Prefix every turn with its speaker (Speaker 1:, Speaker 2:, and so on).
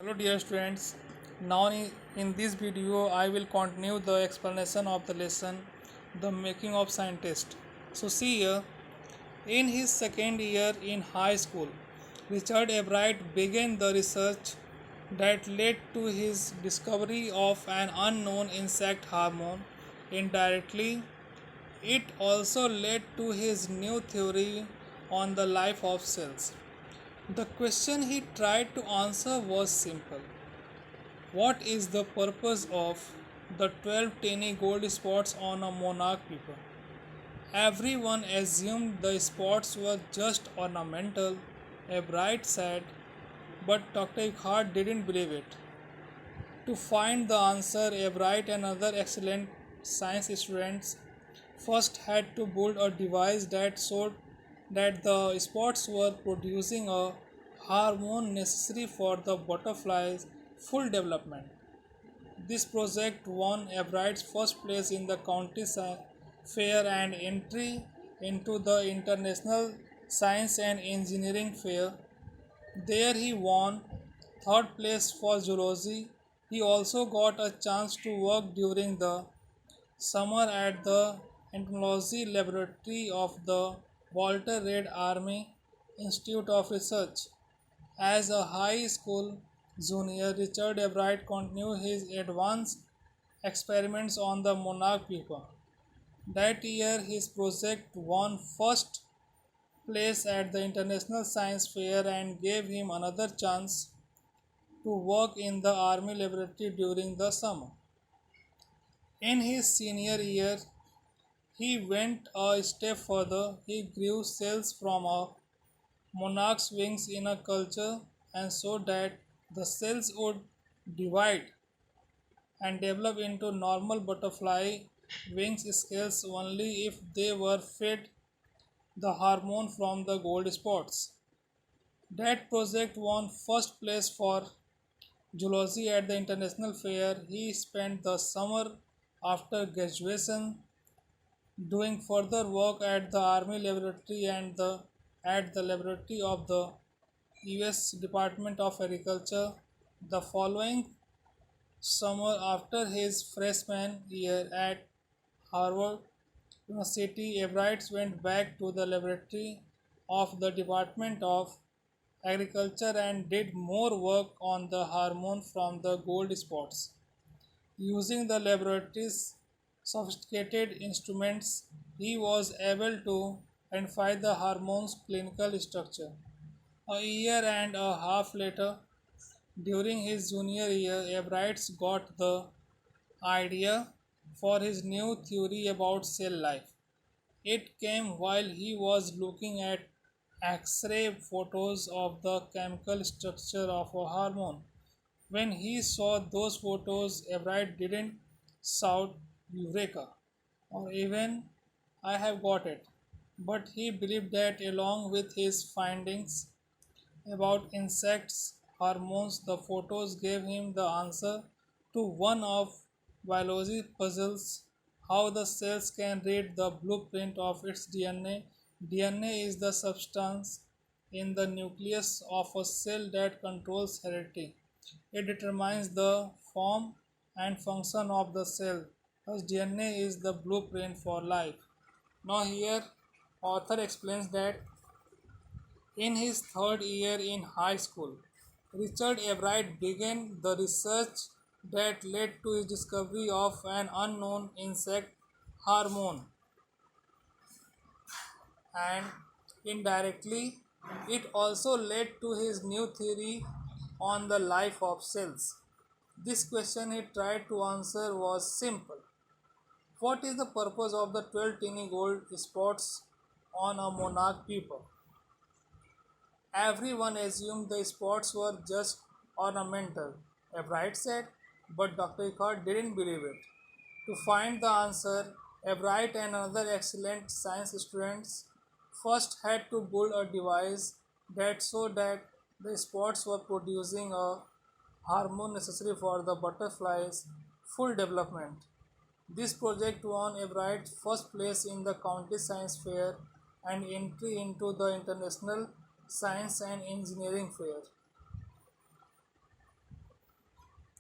Speaker 1: Hello dear students, now in this video I will continue the explanation of the lesson The Making of Scientist. So see here, in his second year in high school, Richard Ebright began the research that led to his discovery of an unknown insect hormone. Indirectly, it also led to his new theory on the life of cells. The question he tried to answer was simple. What is the purpose of the 12 tiny gold spots on a monarch paper? Everyone assumed the spots were just ornamental, Ebright said, but Dr. Eckhart didn't believe it. To find the answer, Ebright and other excellent science students first had to build a device that showed that the spots were producing a hormone necessary for the butterfly's full development. This project won Ebright's first place in the county fair and entry into the International Science and Engineering Fair. There he won third place for zoology. He also got a chance to work during the summer at the entomology laboratory of the Walter Reed Army Institute of Research. As a high school junior, Richard Ebright continued his advanced experiments on the monarch pupa. That year, his project won first place at the International Science Fair and gave him another chance to work in the Army laboratory during the summer. In his senior year, he went a step further. He grew cells from a monarch's wings in a culture and so that the cells would divide and develop into normal butterfly wings scales only if they were fed the hormone from the gold spots. That project won first place for zoology at the international fair. He spent the summer after graduation doing further work at the army laboratory and at the laboratory of the US Department of Agriculture. The following summer, after his freshman year at Harvard University, Ebright went back to the laboratory of the Department of Agriculture and did more work on the hormone from the gold spots. Using the laboratory's sophisticated instruments, he was able to identify the hormone's clinical structure. A year and a half later, during his junior year, Ebright got the idea for his new theory about cell life. It came while he was looking at X ray photos of the chemical structure of a hormone. When he saw those photos, Ebright didn't shout Eureka or even I have got it, but he believed that along with his findings about insects' hormones, the photos gave him the answer to one of biology puzzles how the cells can read the blueprint of its DNA. DNA is the substance in the nucleus of a cell that controls heredity. It determines the form and function of the cell. Thus, DNA is the blueprint for life. Now, here, author explains that in his third year in high school, Richard Ebright began the research that led to his discovery of an unknown insect hormone, and indirectly, it also led to his new theory on the life of cells. This question he tried to answer was simple. What is the purpose of the 12 tiny gold spots on a monarch pupa? Everyone assumed the spots were just ornamental, Ebright said, but Dr. Eckhart didn't believe it. To find the answer, Ebright and other excellent science students first had to build a device that showed that the spots were producing a hormone necessary for the butterfly's full development. This project won Ebright's first place in the county science fair and entry into the International Science and Engineering Fair.